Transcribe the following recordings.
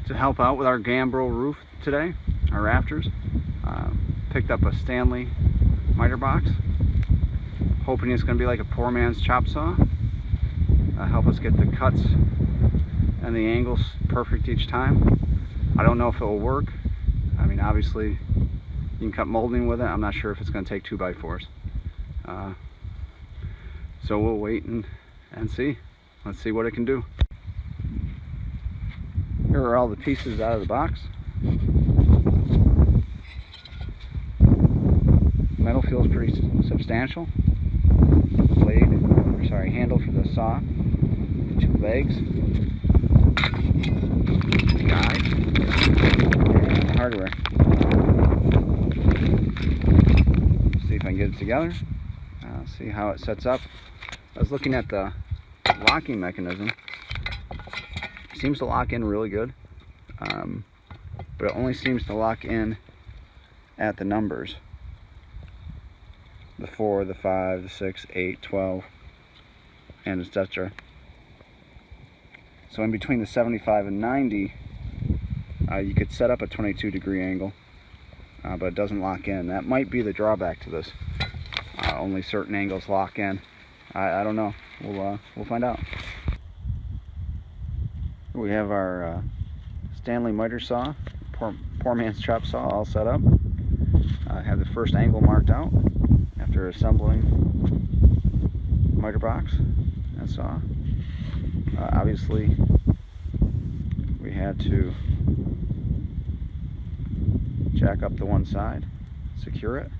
To help out with our gambrel roof today, our rafters. Picked up a Stanley miter box, hoping it's going to be like a poor man's chop saw. Help us get the cuts and the angles perfect each time. I don't know if it will work. I mean, obviously you can cut molding with it. I'm not sure if it's going to take 2x4s. So we'll wait and see. Let's see what it can do. Here are all the pieces out of the box. Metal feels pretty substantial. Handle for the saw. 2 legs. Guide. And hardware. See if I can get it together. See how it sets up. I was looking at the locking mechanism. It seems to lock in really good, but it only seems to lock in at the numbers: the 4, the 5, the 6, 8, 12, and etc. So in between the 75 and 90, you could set up a 22-degree angle, but it doesn't lock in. That might be the drawback to this. Only certain angles lock in. I don't know. We'll find out. We have our Stanley miter saw, poor man's chop saw, all set up. I have the first angle marked out after assembling miter box and saw. Obviously, we had to jack up the one side, secure it.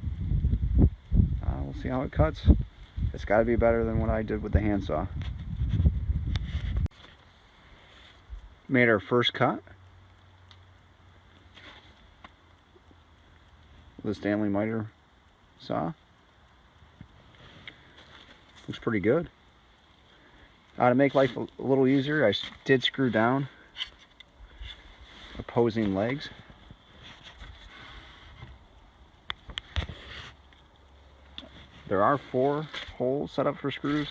We'll see how it cuts. It's got to be better than what I did with the handsaw. Made our first cut with the Stanley miter saw. Looks pretty good. To make life a little easier, I did screw down opposing legs. There are 4 holes set up for screws.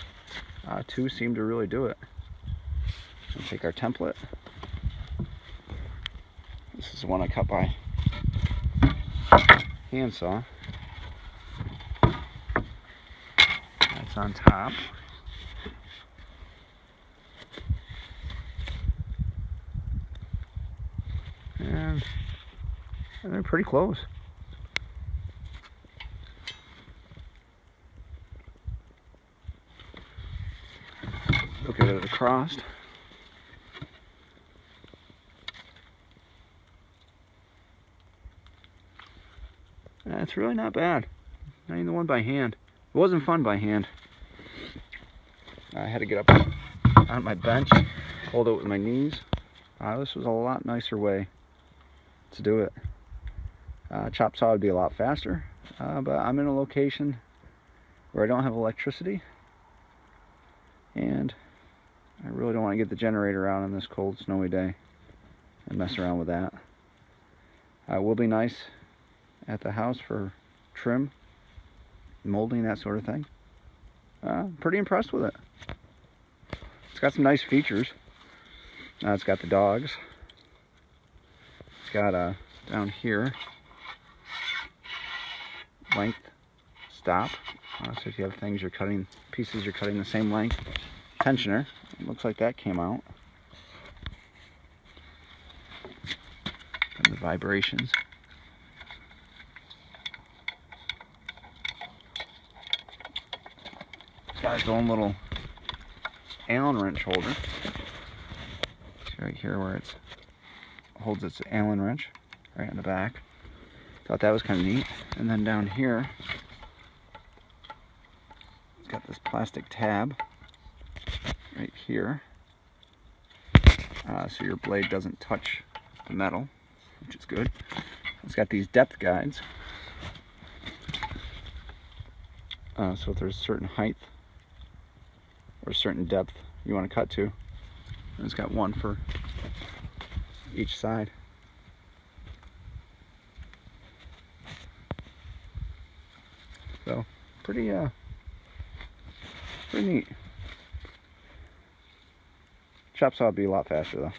2 seem to really do it. So take our template. This is the one I cut by handsaw. That's on top. And they're pretty close. Look at it across. It's really not bad. Not even the one by hand. It wasn't fun by hand. I had to get up on my bench, hold it with my knees. This was a lot nicer way to do it. Chop saw would be a lot faster, but I'm in a location where I don't have electricity, and I really don't want to get the generator out on this cold, snowy day and mess around with that. It will be nice at the house for trim, molding, that sort of thing. Pretty impressed with it. It's got some nice features. It's got the dogs. It's got down here length stop. So if you have things you're cutting, pieces you're cutting the same length. Tensioner. It looks like that came out. And the vibrations. It's got its own little Allen wrench holder. See right here where it holds its Allen wrench, right in the back. Thought that was kind of neat. And then down here, it's got this plastic tab right here, so your blade doesn't touch the metal, which is good. It's got these depth guides, so if there's a certain height or a certain depth you want to cut to, and it's got one for each side. So pretty neat. Chop saw would be a lot faster though.